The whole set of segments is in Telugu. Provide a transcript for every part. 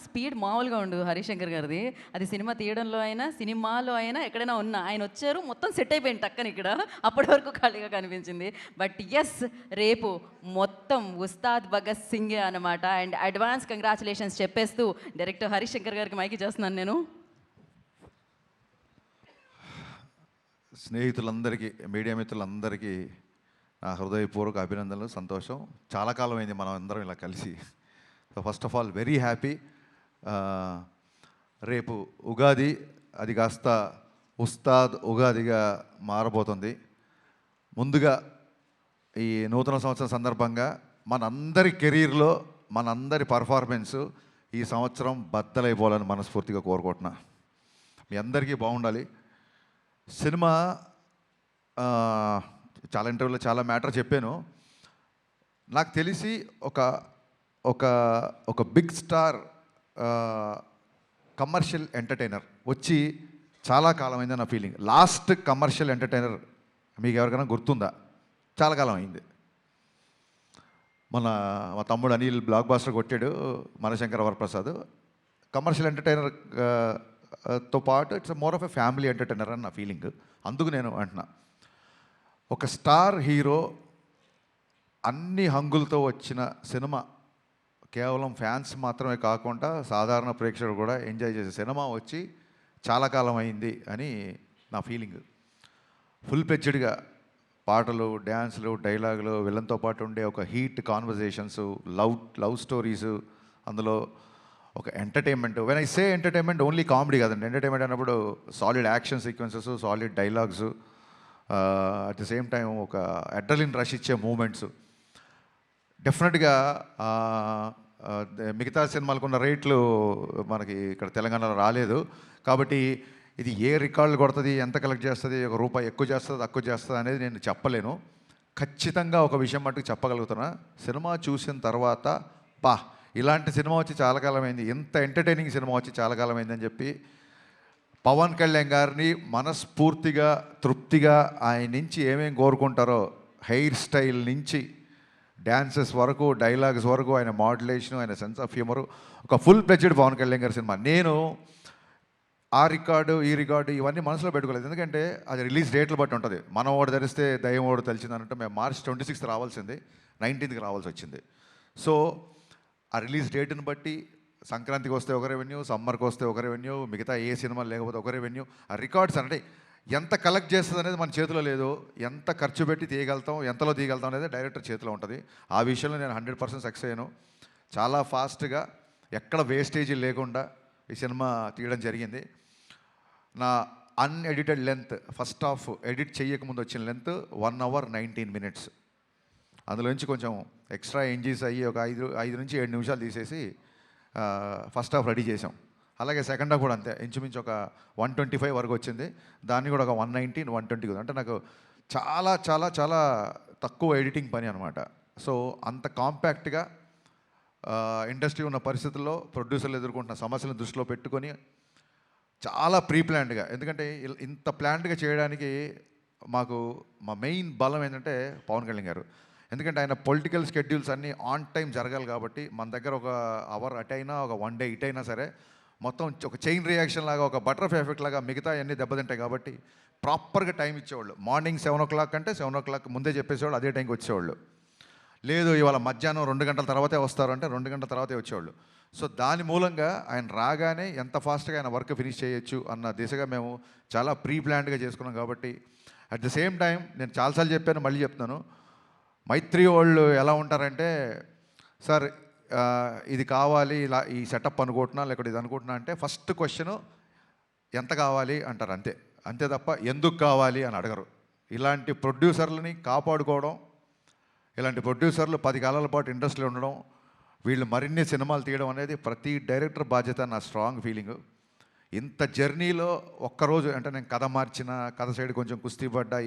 స్పీడ్ మామూలుగా ఉండదు హరిశంకర్ గారిది. అది సినిమా తీయడంలో అయినా, సినిమాలో అయినా ఎక్కడైనా ఉన్నా ఆయన వచ్చారు మొత్తం సెట్ అయిపోయింది టక్కన ఇక్కడ. అప్పటి వరకు ఖాళీగా కనిపించింది. బట్ ఎస్, రేపు మొత్తం ఉస్తాద్ భగత్ సింగే అనమాట. అండ్ అడ్వాన్స్ కంగ్రాచులేషన్స్ చెప్పేస్తూ డైరెక్టర్ హరిశంకర్ గారికి మైకి చేస్తున్నాను నేను. స్నేహితులందరికీ, మీడియా మిత్రులందరికీ నా హృదయపూర్వక అభినందనలు, సంతోషం. చాలా కాలం అయింది మనం అందరం ఇలా కలిసి. So first of all very happy. రేపు ఉగాది, అది కాస్త ఉస్తాద్ ఉగాదిగా మారబోతుంది. ముందుగా ఈ నూతన సంవత్సరం సందర్భంగా మనందరి కెరీర్లో మనందరి పర్ఫార్మెన్సు ఈ సంవత్సరం బద్దలైపోవాలని మనస్ఫూర్తిగా కోరుకుంటున్నా. మీ అందరికీ బాగుండాలి. సినిమా చాలా ఇంటర్వ్యూలో చాలా మ్యాటర్ చెప్పాను. నాకు తెలిసి ఒక ఒక ఒక బిగ్ స్టార్ కమర్షియల్ ఎంటర్టైనర్ వచ్చి చాలా కాలం అయింది నా ఫీలింగ్. లాస్ట్ కమర్షియల్ ఎంటర్టైనర్ మీకు ఎవరికైనా గుర్తుందా? చాలా కాలం అయింది. మా తమ్ముడు అనిల్ బ్లాక్ బాస్టర్ కొట్టాడు, మనశంకర వరప్రసాద్. కమర్షియల్ ఎంటర్టైనర్ తో పాటు it's more of a family entertainer అని నా ఫీలింగ్. అందుకు నేను అంటున్నా, ఒక స్టార్ హీరో అన్ని హంగులతో వచ్చిన సినిమా, కేవలం ఫ్యాన్స్ మాత్రమే కాకుండా సాధారణ ప్రేక్షకుడు కూడా ఎంజాయ్ చేసే సినిమా వచ్చి చాలా కాలం అయింది అని నా ఫీలింగ్. ఫుల్ ప్లెడ్జ్డ్గా పాటలు, డ్యాన్సులు, డైలాగులు, విలన్తో పాటు ఉండే ఒక హీట్ కాన్వర్జేషన్స్, లవ్ స్టోరీసు, అందులో ఒక entertainment. When I say entertainment only comedy కాదండి. ఎంటర్టైన్మెంట్ అన్నప్పుడు solid action sequences, solid dialogues, at the same time ఒక అడ్రలిన్ రష్ ఇచ్చే మూమెంట్స్. డెఫినెట్గా మిగతా సినిమాలకు ఉన్న రేట్లు మనకి ఇక్కడ తెలంగాణలో రాలేదు. కాబట్టి ఇది ఏ రికార్డులు కొడుతుంది, ఎంత కలెక్ట్ చేస్తుంది, ఒక రూపాయి ఎక్కువ చేస్తుంది తక్కువ చేస్తుంది అనేది నేను చెప్పలేను. ఖచ్చితంగా ఒక విషయం మటుకు చెప్పగలుగుతున్నా, సినిమా చూసిన తర్వాత ఇలాంటి సినిమా వచ్చి చాలా కాలమైంది, ఇంత ఎంటర్టైనింగ్ సినిమా వచ్చి చాలా కాలమైందని చెప్పి పవన్ కళ్యాణ్ గారిని మనస్ఫూర్తిగా, తృప్తిగా ఆయన నుంచి ఏమేమి కోరుకుంటారో, హెయిర్ స్టైల్ నుంచి డ్యాన్సెస్ వరకు, డైలాగ్స్ వరకు, ఆయన మాడ్యులేషను, ఆయన సెన్స్ ఆఫ్ హ్యూమరు, ఒక full pledged Pawan Kalyan garu cinema. నేను ఆ రికార్డు, ఈ రికార్డు ఇవన్నీ మనసులో పెట్టుకోలేదు. ఎందుకంటే అది రిలీజ్ డేట్లు బట్టి ఉంటుంది. మనం ఓడి ధరిస్తే దయ్యం ఓడి తెలిసింది అన్నట్టు మేము మార్చ్ 26th రావాల్సింది, 19th రావాల్సి వచ్చింది. సో ఆ రిలీజ్ డేట్ని బట్టి సంక్రాంతికి వస్తే ఒక రెవెన్యూ, సమ్మర్కి వస్తే ఒక రెవెన్యూ, మిగతా ఏ సినిమా లేకపోతే ఒక రెవెన్యూ. ఆ రికార్డ్స్ అంటే ఎంత కలెక్ట్ చేస్తుంది అనేది మన చేతిలో లేదు. ఎంత ఖర్చు పెట్టి తీయగలుగుతాం, ఎంతలో తీయగలుగుతాం అనేది డైరెక్టర్ చేతిలో ఉంటుంది. ఆ విషయంలో నేను 100% సక్సెస్ అయ్యాను. చాలా ఫాస్ట్గా, ఎక్కడ వేస్టేజీ లేకుండా ఈ సినిమా తీయడం జరిగింది. నా unedited length, first half edit చేయకముందు వచ్చిన లెంత్ 1 hour 19 minutes. అందులోంచి కొంచెం ఎక్స్ట్రా ఎంజీస్ అయ్యి ఒక 5 నుంచి 7 నిమిషాలు తీసేసి ఫస్ట్ హాఫ్ రెడీ చేసాం. అలాగే సెకండ్ హాఫ్ కూడా అంతే, ఇంచుమించు ఒక 125 వరకు వచ్చింది. దాన్ని కూడా ఒక 119, 120. అంటే నాకు చాలా చాలా చాలా తక్కువ ఎడిటింగ్ పని అనమాట. సో అంత కాంపాక్ట్గా ఇండస్ట్రీ ఉన్న పరిస్థితుల్లో ప్రొడ్యూసర్లు ఎదుర్కొంటున్న సమస్యలను దృష్టిలో పెట్టుకొని చాలా ప్రీ ప్లాన్డ్గా, ఎందుకంటే ఇంత ప్లాన్డ్గా చేయడానికి మా మెయిన్ బలం ఏంటంటే పవన్ కళ్యాణ్ గారు. ఎందుకంటే ఆయన పొలిటికల్ స్కెడ్యూల్స్ అన్నీ ఆన్ టైం జరగాలి కాబట్టి మన దగ్గర ఒక అవర్ అటు అయినా, ఒక 1 day ఇటు అయినా సరే, మొత్తం ఒక చైన్ రియాక్షన్ లాగా, ఒక బటర్ఫ్లై ఎఫెక్ట్ లాగా మిగతా అన్నీ దెబ్బతింటాయి. కాబట్టి ప్రాపర్గా టైం ఇచ్చేవాళ్ళు. మార్నింగ్ 7 o'clock అంటే 7 o'clock ముందే చెప్పేసేవాళ్ళు, అదే టైంకి వచ్చేవాళ్ళు. లేదు ఇవాళ మధ్యాహ్నం 2 గంటల తర్వాతే వస్తారు అంటే 2 గంటల తర్వాతే వచ్చేవాళ్ళు. సో దాని మూలంగా ఆయన రాగానే ఎంత ఫాస్ట్గా ఆయన వర్క్ ఫినిష్ చేయొచ్చు అన్న దిశగా మేము చాలా ప్రీ ప్లాన్డ్గా చేసుకున్నాం. కాబట్టి అట్ ద సేమ్ టైం నేను చాలాసార్లు చెప్పాను, మళ్ళీ చెప్తున్నాను, మైత్రి వాళ్ళు ఎలా ఉంటారంటే, సార్ ఇది కావాలి, ఇలా ఈ సెటప్ అనుకుంటున్నా, లేకపోతే ఇది అనుకుంటున్నా అంటే ఫస్ట్ క్వశ్చను ఎంత కావాలి అంటారు, అంతే తప్ప ఎందుకు కావాలి అని అడగరు. ఇలాంటి ప్రొడ్యూసర్లని కాపాడుకోవడం, ఇలాంటి ప్రొడ్యూసర్లు 10 కాలాల పాటు ఇండస్ట్రీలో ఉండడం, వీళ్ళు మరిన్ని సినిమాలు తీయడం అనేది ప్రతి డైరెక్టర్ బాధ్యత, నా స్ట్రాంగ్ ఫీలింగు. ఇంత జర్నీలో ఒక్కరోజు అంటే నేను కథ మార్చిన, కథ సైడ్ కొంచెం కుస్తీ పడ్డా,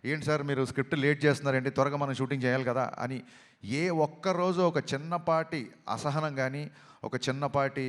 ఏంటి సార్ మీరు స్క్రిప్ట్ లేట్ చేస్తున్నారండి, త్వరగా మనం షూటింగ్ చేయాలి కదా అని ఏ ఒక్కరోజు ఒక చిన్నపాటి అసహనం కానీ, ఒక చిన్నపాటి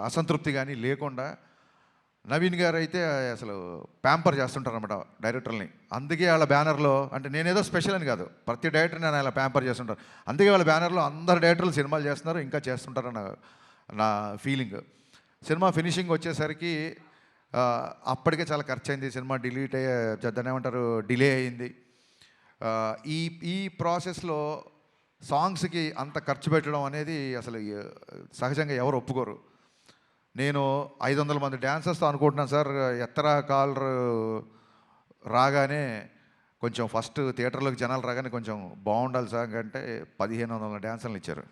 అసంతృప్తి కానీ లేకుండా నవీన్ గారు అయితే అసలు ప్యాంపర్ చేస్తుంటారన్నమాట డైరెక్టర్ని. అందుకే వాళ్ళ బ్యానర్లో, అంటే నేనేదో స్పెషల్ అని కాదు, ప్రతి డైరెక్టర్ నేను అలా ప్యాంపర్ చేస్తుంటాను. అందుకే వాళ్ళ బ్యానర్లో అందరు డైరెక్టర్లు సినిమాలు చేస్తున్నారు, ఇంకా చేస్తుంటారన్న నా ఫీలింగ్. సినిమా ఫినిషింగ్ వచ్చేసరికి అప్పటికే చాలా ఖర్చు అయింది. సినిమా డిలీట్ అయ్యే దాన్ని ఏమంటారు, డిలే అయింది. ఈ ఈ ప్రాసెస్లో సాంగ్స్కి అంత ఖర్చు పెట్టడం అనేది అసలు సహజంగా ఎవరు ఒప్పుకోరు. నేను 500 మంది డ్యాన్సర్స్తో అనుకుంటున్నాను సార్, ఎత్తరా కాలర్ రాగానే కొంచెం ఫస్ట్ థియేటర్లోకి జనాలు రాగానే కొంచెం బాగుండాలి సార్ అంటే 1500 డ్యాన్సర్లు ఇచ్చారు.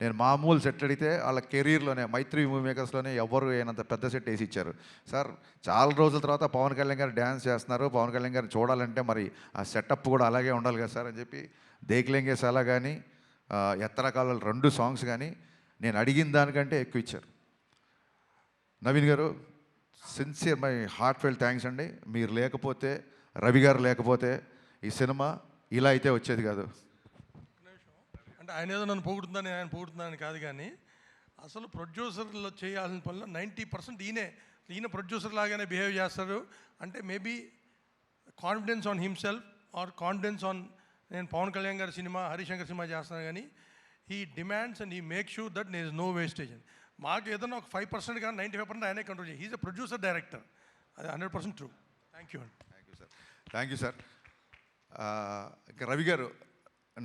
నేను మామూలు సెట్ అడిగితే వాళ్ళ కెరీర్లోనే మైత్రి మూవీ మేకర్స్లోనే ఎవరు అయినంత పెద్ద సెట్ వేసి ఇచ్చారు. సార్ చాలా రోజుల తర్వాత పవన్ కళ్యాణ్ గారు డ్యాన్స్ చేస్తున్నారు, పవన్ కళ్యాణ్ గారిని చూడాలంటే మరి ఆ సెటప్ కూడా అలాగే ఉండాలి కదా సార్ అని చెప్పి దేక్లేంగే సాలా కానీ ఎత్తరకాల 2 సాంగ్స్ కానీ నేను అడిగిన దానికంటే ఎక్కువ ఇచ్చారు. Naveen garu, sincere my heartfelt thanks అండి. మీరు లేకపోతే, రవి గారు లేకపోతే ఈ సినిమా ఇలా అయితే వచ్చేది కాదు. అంటే ఆయన ఏదో నన్ను పొగుడుతుందని ఆయన పొగుడుతుందని కాదు, కానీ అసలు ప్రొడ్యూసర్లో చేయాల్సిన పనిలో 90% ఈయన ప్రొడ్యూసర్ లాగానే బిహేవ్ చేస్తారు. అంటే maybe confidence on himself or confidence on నేను పవన్ కళ్యాణ్ గారి సినిమా, హరిశంకర్ సినిమా చేస్తున్నాను, కానీ he demands and he make sure that there is no wastage. మాకు ఏదైనా ఒక 5% కానీ 95% ఆయనే కంట్రోల్ చేయాలి. హీఈస్ ఎ ప్రొడ్యూసర్ డైరెక్టర్, అది 100% ట్రూ. థ్యాంక్ యూ అండి. Thank you sir. ఇంకా రవి గారు,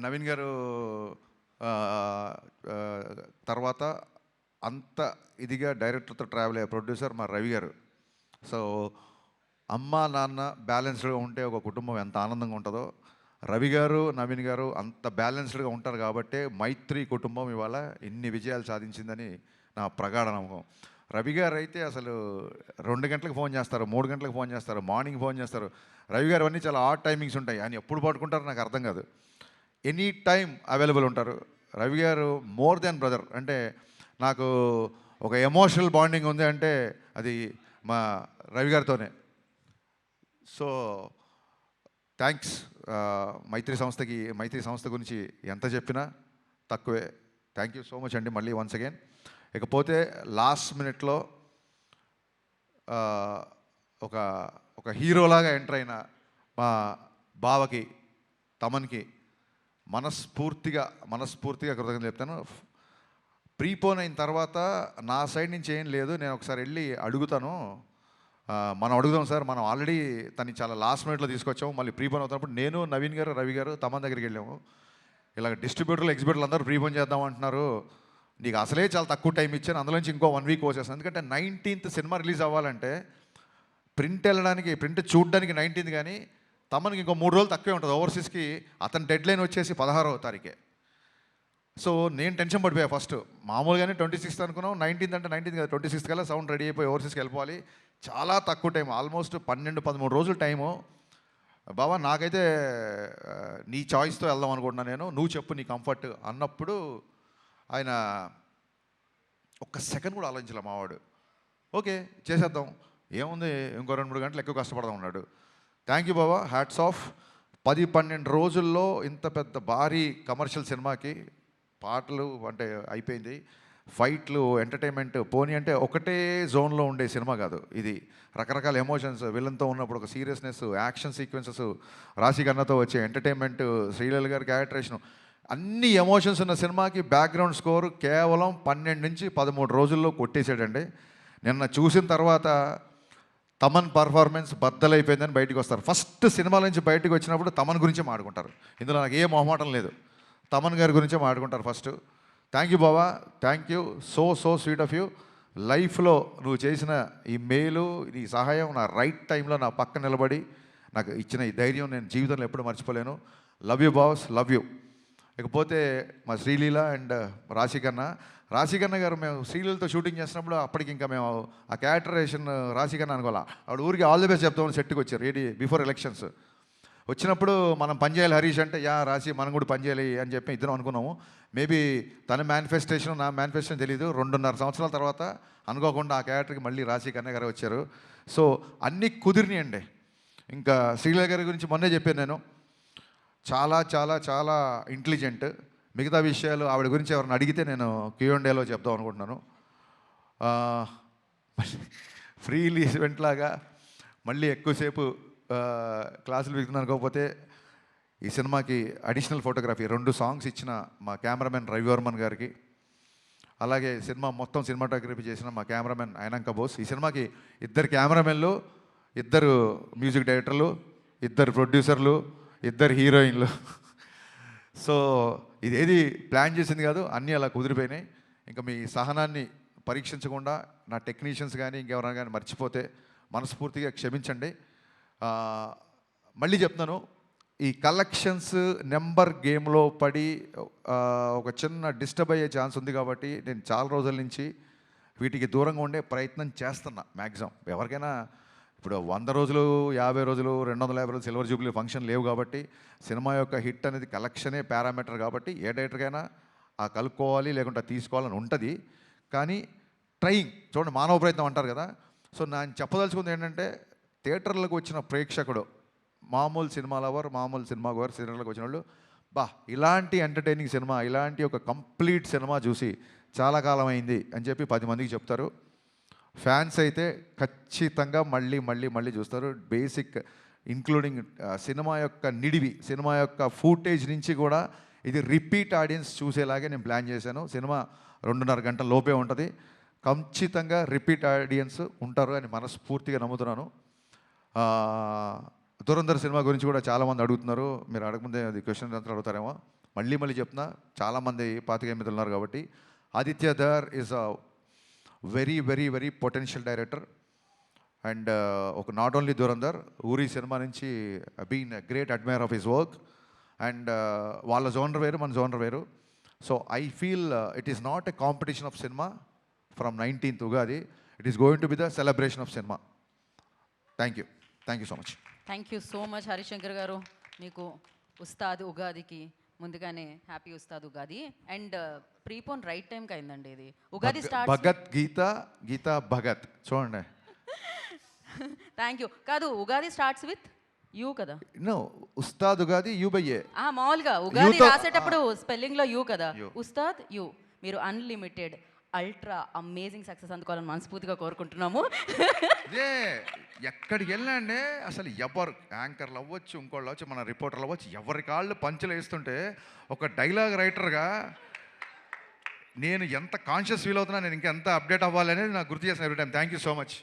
నవీన్ గారు తర్వాత అంత ఇదిగా డైరెక్టర్తో ట్రావెల్ అయ్యే ప్రొడ్యూసర్ మా రవి గారు. సో అమ్మ నాన్న బ్యాలెన్స్డ్గా ఉంటే ఒక కుటుంబం ఎంత ఆనందంగా ఉంటుందో, రవి గారు నవీన్ గారు అంత బ్యాలెన్స్డ్గా ఉంటారు కాబట్టే మైత్రి కుటుంబం ఇవాళ ఇన్ని విజయాలు సాధించిందని నా ప్రగాఢ నమ్మకం. రవి గారు అయితే అసలు 2 గంటలకు ఫోన్ చేస్తారు, 3 గంటలకు ఫోన్ చేస్తారు, మార్నింగ్ ఫోన్ చేస్తారు. రవి గారు అన్నీ చాలా ఆడ్ టైమింగ్స్ ఉంటాయి. ఆయన ఎప్పుడు పట్టుకుంటారో నాకు అర్థం కాదు. ఎనీ టైం అవైలబుల్ ఉంటారు. రవి గారు మోర్ దెన్ బ్రదర్. అంటే నాకు ఒక ఎమోషనల్ బాండింగ్ ఉంది అంటే అది మా రవి గారితోనే. So thanks. మైత్రి సంస్థ గురించి ఎంత చెప్పినా తక్కువే. థ్యాంక్ యూ సో మచ్ అండి మళ్ళీ వన్స్ అగైన్. ఇకపోతే లాస్ట్ మినిట్లో ఒక హీరోలాగా ఎంటర్ అయిన మా బావకి, తమన్కి మనస్ఫూర్తిగా కృతజ్ఞతలు చెప్తాను. ప్రీపోన్ అయిన తర్వాత నా సైడ్ నుంచి ఏం లేదు, నేను ఒకసారి వెళ్ళి అడుగుతాను. మనం అడుగుదాం సార్, మనం ఆల్రెడీ తను చాలా లాస్ట్ మినిట్లో తీసుకొచ్చాము. మళ్ళీ ప్రీపోన్ అవుతున్నప్పుడు నేను, నవీన్ గారు, రవి గారు తమన్ దగ్గరికి వెళ్ళాము. ఇలా డిస్ట్రిబ్యూటర్లు, ఎగ్జిబ్యూటర్లు అందరూ ప్రీపోన్ చేద్దాం అంటున్నారు, నీకు అసలే చాలా తక్కువ టైం ఇచ్చాను, అందులో నుంచి ఇంకో 1 వీక్ వచ్చేస్తాను. ఎందుకంటే 19th సినిమా రిలీజ్ అవ్వాలంటే ప్రింట్ చూడడానికి 19th, కానీ తమనికి ఇంకో 3 రోజులు తక్కువే ఉంటుంది. ఓవర్సీస్కి అతని డెడ్ లైన్ వచ్చేసి 16వ తారీఖే. సో నేను టెన్షన్ పడిపోయా. ఫస్ట్ మామూలుగానే 26th అనుకున్నాం, 19th అంటే 19th కదా, 26th కల్లా సౌండ్ రెడీ అయిపోయి ఓవర్సీస్కి వెళ్ళిపోవాలి. చాలా తక్కువ టైం, ఆల్మోస్ట్ 12-13 రోజులు టైము. బాబా నాకైతే నీ చాయిస్తో వెళ్దాం అనుకుంటున్నాను, నేను నువ్వు చెప్పు నీ కంఫర్ట్ అన్నప్పుడు ఆయన ఒక్క సెకండ్ కూడా ఆలోచించలే మావాడు. ఓకే చేసేద్దాం, ఏముంది ఇంకో 2-3 గంటలు ఎక్కువ కష్టపడదాం ఉన్నాడు. Thank you Baba, hats off. 10-12 రోజుల్లో ఇంత పెద్ద భారీ కమర్షియల్ సినిమాకి పాటలు అంటే అయిపోయింది, ఫైట్లు, ఎంటర్టైన్మెంట్ పోనీ అంటే ఒకటే జోన్లో ఉండే సినిమా కాదు ఇది. రకరకాల ఎమోషన్స్, విలన్తో ఉన్నప్పుడు ఒక సీరియస్నెస్, యాక్షన్ సీక్వెన్సెస్, రాశికన్నతో వచ్చే ఎంటర్టైన్మెంట్, శ్రీలీల గారి క్యారెక్టరేషన్, అన్ని ఎమోషన్స్ ఉన్న సినిమాకి బ్యాక్గ్రౌండ్ స్కోర్ కేవలం 12-13 రోజుల్లో కొట్టేసాడండి. నిన్న చూసిన తర్వాత తమన్ పర్ఫార్మెన్స్ బద్దలైపోయిందని బయటకు వస్తారు. ఫస్ట్ సినిమా నుంచి బయటకు వచ్చినప్పుడు తమన్ గురించే మాట్లాడుకుంటారు. ఇందులో నాకు ఏ మొహమాటం లేదు, తమన్ గారి గురించే మాట్లాడుకుంటారు first. Thank you Baba, thank you, so sweet of you. లైఫ్లో నువ్వు చేసిన ఈ మేలు, నీ సహాయం నా రైట్ టైంలో నా పక్కన నిలబడి నాకు ఇచ్చిన ఈ ధైర్యం నేను జీవితంలో ఎప్పుడు మర్చిపోలేను. Love you boss, love you. ఇకపోతే మా శ్రీలీల అండ్ రాశికన్న గారు, మేము శ్రీలీలతో షూటింగ్ చేసినప్పుడు అప్పటికి ఇంకా మేము ఆ క్యారెక్టరేషన్ రాశికన్న అనుకోవాలా, ఆవిడ ఊరికి ఆల్ ది బెస్ట్ చెప్తామని సెట్కి వచ్చారు రెడీ బిఫోర్ ఎలక్షన్స్. వచ్చినప్పుడు మనం పనిచేయాలి హరీష్ అంటే, యా రాశి మనం కూడా పనిచేయాలి అని చెప్పి ఇద్దరం అనుకున్నాము. మేబీ తన మేనిఫెస్టేషన్ నా మేనిఫెస్టేషన్ తెలీదు. 2.5 సంవత్సరాల తర్వాత అనుకోకుండా ఆ క్యారెక్టర్కి మళ్ళీ రాశికన్న గారు వచ్చారు. సో అన్నీ కుదిరినాయండి. ఇంకా శ్రీలీల గారి గురించి మొన్నే చెప్పాను నేను, చాలా చాలా చాలా ఇంటెలిజెంట్. మిగతా విషయాలు ఆవిడ గురించి ఎవరిని అడిగితే నేను Q&Aలో చెప్దాం అనుకుంటున్నాను. ఫ్రీ ఈవెంట్ లాగా మళ్ళీ ఎక్కువసేపు క్లాసులు విగుతున్నాను. అనుకోకపోతే ఈ సినిమాకి అడిషనల్ ఫోటోగ్రఫీ 2 సాంగ్స్ ఇచ్చిన మా కెమెరామెన్ రవివర్మన్ గారికి, అలాగే సినిమా మొత్తం సినిమాటోగ్రఫీ చేసిన మా కెమెరామెన్ అయినాంక బోస్. ఈ సినిమాకి 2 కెమెరామెన్లు, 2 మ్యూజిక్ డైరెక్టర్లు, 2 ప్రొడ్యూసర్లు, 2 హీరోయిన్లు. సో ఇదేది ప్లాన్ చేసింది కాదు, అన్నీ అలా కుదిరిపోయినాయి. ఇంకా మీ సహనాన్ని పరీక్షించకుండా నా టెక్నీషియన్స్ కానీ ఇంకెవరైనా కానీ మర్చిపోతే మనస్ఫూర్తిగా క్షమించండి. మళ్ళీ చెప్తున్నాను, ఈ కలెక్షన్స్ నెంబర్ గేమ్లో పడి ఒక చిన్న డిస్టర్బ్ అయ్యే ఛాన్స్ ఉంది కాబట్టి నేను చాలా రోజుల నుంచి వీటికి దూరంగా ఉండే ప్రయత్నం చేస్తున్నా మ్యాక్సిమం. ఎవరికైనా ఇప్పుడు 100 రోజులు, 50 రోజులు, 250 రోజులు సిల్వర్ జూబ్లీ ఫంక్షన్ లేవు కాబట్టి సినిమా యొక్క హిట్ అనేది కలెక్షనే పారామీటర్ కాబట్టి ఏ డైరెక్టర్కైనా ఆ కలుపుకోవాలి లేకుంటే తీసుకోవాలని ఉంటుంది. కానీ ట్రయింగ్ చూడండి, మానవ ప్రయత్నం అంటారు కదా. సో నేను చెప్పదలుచుకుంది ఏంటంటే, థియేటర్లకు వచ్చిన ప్రేక్షకుడు, మామూలు సినిమా లవర్, మామూలు సినిమా గోవర్, థియేటర్లకు వచ్చిన వాళ్ళు ఇలాంటి ఎంటర్టైనింగ్ సినిమా, ఇలాంటి ఒక కంప్లీట్ సినిమా చూసి చాలా కాలం అయింది అని చెప్పి 10 మందికి చెప్తారు. ఫ్యాన్స్ అయితే ఖచ్చితంగా మళ్ళీ మళ్ళీ మళ్ళీ చూస్తారు. బేసిక్ ఇంక్లూడింగ్ సినిమా యొక్క నిడివి, సినిమా యొక్క ఫూటేజ్ నుంచి కూడా ఇది రిపీట్ ఆడియన్స్ చూసేలాగే నేను ప్లాన్ చేశాను. సినిమా 2.5 గంటల లోపే ఉంటుంది. ఖచ్చితంగా రిపీట్ ఆడియన్స్ ఉంటారు అని మనస్ఫూర్తిగా నమ్ముతున్నాను. దురంధర్ సినిమా గురించి కూడా చాలామంది అడుగుతున్నారు. మీరు అడగముందే అది క్వశ్చన్ అంతా అడుగుతారేమో. మళ్ళీ చెప్తున్నా, చాలామంది పాతిక ఎనిమిది ఉన్నారు కాబట్టి. Aditya Dhar is a very very very potential director. And ఒక not only Dhurandhar, Uri cinema నుంచి been great admirer of his work. And వాళ్ళ జోనర్ వేరు, మన జోనర్ వేరు. So I feel it is not a competition of cinema from 19th Ugadi. It is going to be the celebration of cinema. Thank you so much. Thank you so much Harishankar garu. మీకు ఉస్తాద్ ఉగాదికి ముందుగానే happy Ustaad Ugadi. And prepone right టైంకి అయిందండి ఇది. ఉగాది స్టార్ట్ భగత్ గీత భగత్ చూడండి. Thank you. కాదు, ఉగాది స్టార్ట్స్ విత్ యూ కదా. No, Ustaad Ugadi U by A. మామూలుగా ఉగాది యూతో- రాసేటప్పుడు స్పెల్లింగ్లో యూ కదా. యూ. ఉస్తాద్ యూ. మీరు అన్లిమిటెడ్ అల్ట్రా అమేజింగ్ సక్సెస్ అందుకోవాలని మనస్ఫూర్తిగా కోరుకుంటున్నాము. ఇదే ఎక్కడికి వెళ్ళండి అసలు ఎవరు యాంకర్లు అవ్వచ్చు, ఇంకోళ్ళు అవ్వచ్చు, మన రిపోర్టర్లు అవ్వచ్చు, ఎవరి కాళ్ళు పంచులు వేస్తుంటే ఒక డైలాగ్ రైటర్గా నేను ఎంత కాన్షియస్ ఫీల్ అవుతున్నా, నేను ఇంకా ఎంత అప్డేట్ అవ్వాలి అనేది నాకు గుర్తు చేసిన every time. Thank you so much.